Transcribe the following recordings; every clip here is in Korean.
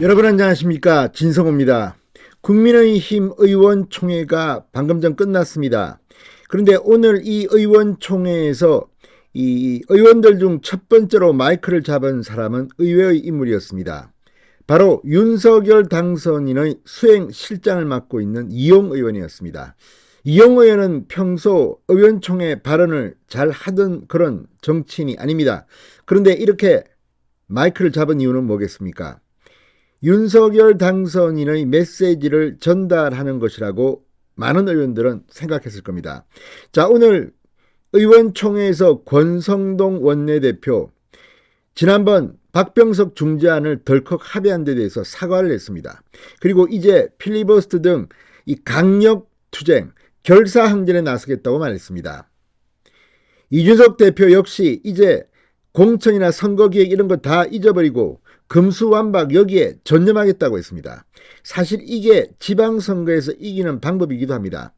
여러분 안녕하십니까, 진성호입니다. 국민의힘 의원총회가 방금 전 끝났습니다. 그런데 오늘 이 의원총회에서 이 의원들 중 첫 번째로 마이크를 잡은 사람은 의외의 인물이었습니다. 바로 윤석열 당선인의 수행실장을 맡고 있는 이용 의원이었습니다. 이용 의원은 평소 의원총회 발언을 잘 하던 그런 정치인이 아닙니다. 그런데 이렇게 마이크를 잡은 이유는 뭐겠습니까? 윤석열 당선인의 메시지를 전달하는 것이라고 많은 의원들은 생각했을 겁니다. 자, 오늘 의원총회에서 권성동 원내대표 지난번 박병석 중재안을 덜컥 합의한 데 대해서 사과를 했습니다. 그리고 이제 필리버스터 등 이 강력 투쟁, 결사항전에 나서겠다고 말했습니다. 이준석 대표 역시 이제 공천이나 선거기획 이런 거 다 잊어버리고 금수완박 여기에 전념하겠다고 했습니다. 사실 이게 지방선거에서 이기는 방법이기도 합니다.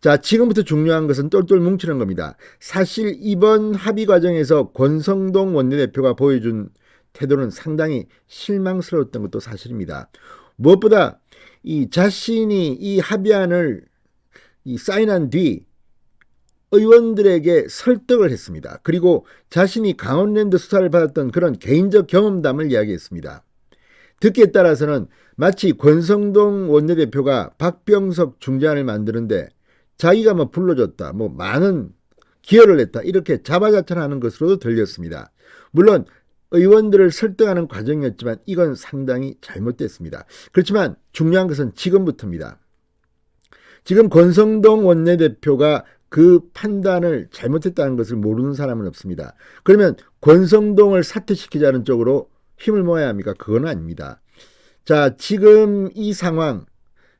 자, 지금부터 중요한 것은 똘똘 뭉치는 겁니다. 사실 이번 합의 과정에서 권성동 원내대표가 보여준 태도는 상당히 실망스러웠던 것도 사실입니다. 무엇보다 이 자신이 이 합의안을 사인한 뒤 의원들에게 설득을 했습니다. 그리고 자신이 강원랜드 수사를 받았던 그런 개인적 경험담을 이야기했습니다. 듣기에 따라서는 마치 권성동 원내대표가 박병석 중재안을 만드는데 자기가 불러줬다, 많은 기여를 했다, 이렇게 자화자찬하는 것으로도 들렸습니다. 물론 의원들을 설득하는 과정이었지만 이건 상당히 잘못됐습니다. 그렇지만 중요한 것은 지금부터입니다. 지금 권성동 원내대표가 그 판단을 잘못했다는 것을 모르는 사람은 없습니다. 그러면 권성동을 사퇴시키자는 쪽으로 힘을 모아야 합니까? 그건 아닙니다. 자, 지금 이 상황,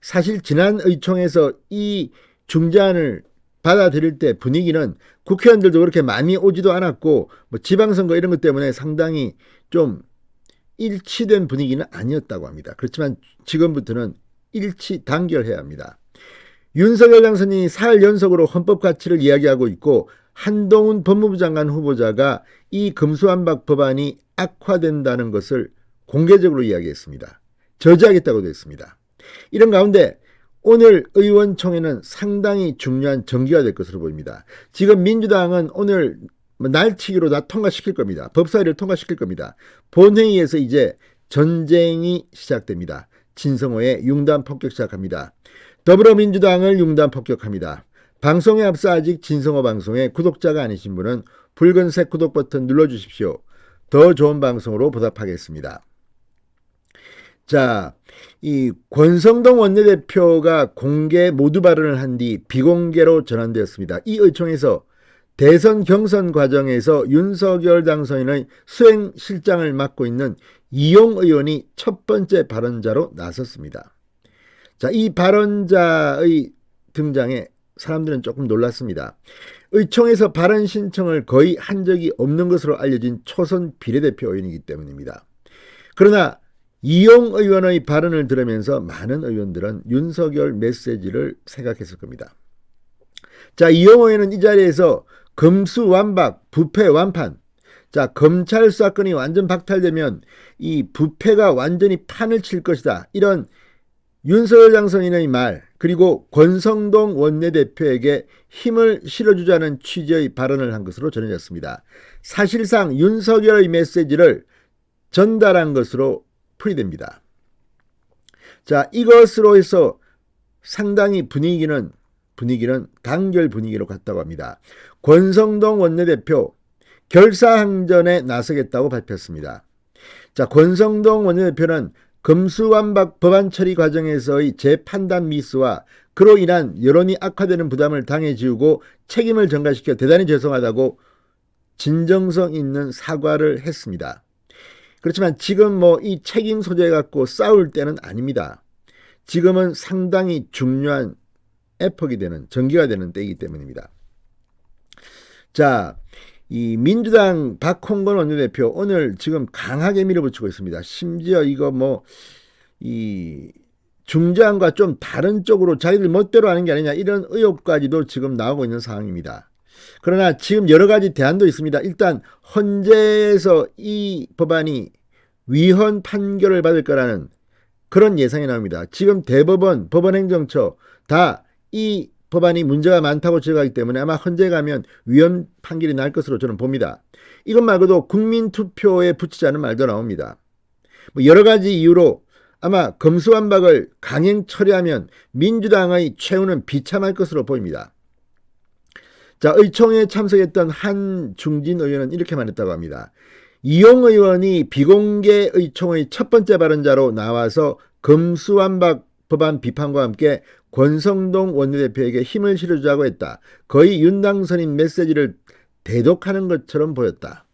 사실 지난 의총에서 이 중재안을 받아들일 때 분위기는 국회의원들도 그렇게 많이 오지도 않았고 지방선거 이런 것 때문에 상당히 좀 일치된 분위기는 아니었다고 합니다. 그렇지만 지금부터는 일치 단결해야 합니다. 윤석열 당선인이 4일 연속으로 헌법 가치를 이야기하고 있고 한동훈 법무부 장관 후보자가 이 금수완박 법안이 악화된다는 것을 공개적으로 이야기했습니다. 저지하겠다고도 했습니다. 이런 가운데 오늘 의원총회는 상당히 중요한 전기가 될 것으로 보입니다. 지금 민주당은 오늘 날치기로 다 통과시킬 겁니다. 법사위를 통과시킬 겁니다. 본회의에서 이제 전쟁이 시작됩니다. 진성호의 융단 폭격 시작합니다. 더불어민주당을 융단 폭격합니다. 방송에 앞서 아직 진성호 방송에 구독자가 아니신 분은 붉은색 구독 버튼 눌러주십시오. 더 좋은 방송으로 보답하겠습니다. 자, 이 권성동 원내대표가 공개 모두 발언을 한 뒤 비공개로 전환되었습니다. 이 의총에서 대선 경선 과정에서 윤석열 당선인의 수행실장을 맡고 있는 이용 의원이 첫 번째 발언자로 나섰습니다. 자, 이 발언자의 등장에 사람들은 조금 놀랐습니다. 의총에서 발언 신청을 거의 한 적이 없는 것으로 알려진 초선 비례대표 의원이기 때문입니다. 그러나 이용 의원의 발언을 들으면서 많은 의원들은 윤석열 메시지를 생각했을 겁니다. 자, 이용 의원은 이 자리에서 금수완박, 부패 완판, 자, 검찰 수사권이 완전 박탈되면 이 부패가 완전히 판을 칠 것이다, 이런 윤석열 당선인의 말, 그리고 권성동 원내대표에게 힘을 실어주자는 취지의 발언을 한 것으로 전해졌습니다. 사실상 윤석열의 메시지를 전달한 것으로 풀이됩니다. 자, 이것으로 해서 상당히 분위기는 단결 분위기로 갔다고 합니다. 권성동 원내대표 결사항전에 나서겠다고 밝혔습니다. 자, 권성동 원내대표는 금수완박 법안 처리 과정에서의 재판단 미스와 그로 인한 여론이 악화되는 부담을 당해지우고 책임을 전가시켜 대단히 죄송하다고 진정성 있는 사과를 했습니다. 그렇지만 지금 이 책임 소재 갖고 싸울 때는 아닙니다. 지금은 상당히 중요한 에폭이 되는, 전기가 되는 때이기 때문입니다. 자, 이 민주당 박홍근 원내대표 오늘 지금 강하게 밀어붙이고 있습니다. 심지어 이거 이 중재안과 좀 다른 쪽으로 자기들 멋대로 하는 게 아니냐, 이런 의혹까지도 지금 나오고 있는 상황입니다. 그러나 지금 여러 가지 대안도 있습니다. 일단 헌재에서 이 법안이 위헌 판결을 받을 거라는 그런 예상이 나옵니다. 지금 대법원, 법원행정처 다 이 법안이 문제가 많다고 지적하기 때문에 아마 헌재 가면 위헌 판결이 날 것으로 저는 봅니다. 이것 말고도 국민투표에 붙이지 않은 말도 나옵니다. 여러 가지 이유로 아마 검수완박을 강행 처리하면 민주당의 최후는 비참할 것으로 보입니다. 자, 의총에 참석했던 한중진 의원은 이렇게 말했다고 합니다. 이용 의원이 비공개 의총의 첫 번째 발언자로 나와서 검수완박 법안 비판과 함께 권성동 원내대표에게 힘을 실어주자고 했다. 거의 윤당선인 메시지를 대독하는 것처럼 보였다.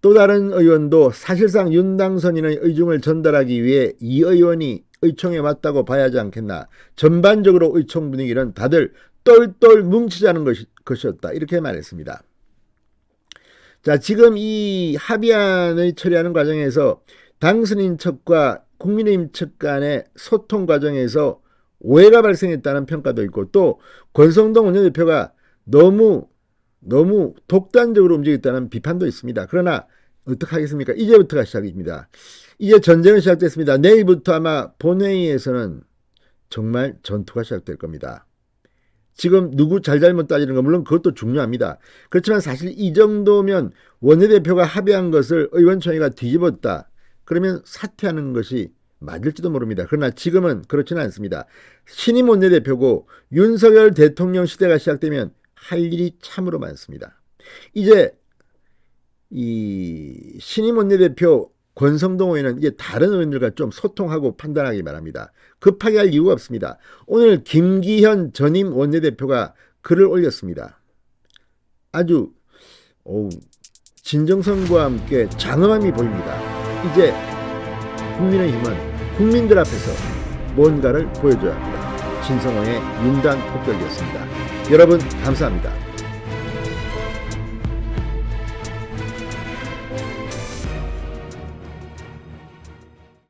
또 다른 의원도 사실상 윤당선인의 의중을 전달하기 위해 이 의원이 의총에 왔다고 봐야 하지 않겠나. 전반적으로 의총 분위기는 다들 똘똘 뭉치자는 것이었다. 이렇게 말했습니다. 자, 지금 이 합의안을 처리하는 과정에서 당선인 측과 국민의힘 측 간의 소통 과정에서 오해가 발생했다는 평가도 있고 또 권성동 원내대표가 너무 독단적으로 움직였다는 비판도 있습니다. 그러나 어떡하겠습니까? 이제부터가 시작입니다. 이제 전쟁은 시작됐습니다. 내일부터 아마 본회의에서는 정말 전투가 시작될 겁니다. 지금 누구 잘잘못 따지는 건 물론 그것도 중요합니다. 그렇지만 사실 이 정도면 원내대표가 합의한 것을 의원총회가 뒤집었다. 그러면 사퇴하는 것이 맞을지도 모릅니다. 그러나 지금은 그렇지는 않습니다. 신임 원내대표고 윤석열 대통령 시대가 시작되면 할 일이 참으로 많습니다. 이제 이 신임 원내대표 권성동 의원은 이제 다른 의원들과 좀 소통하고 판단하기 바랍니다. 급하게 할 이유가 없습니다. 오늘 김기현 전임 원내대표가 글을 올렸습니다. 아주 진정성과 함께 장엄함이 보입니다. 이제 국민의힘은 국민들 앞에서 뭔가를 보여줘야 합니다. 진성호의 윤단 폭격이었습니다. 여러분 감사합니다.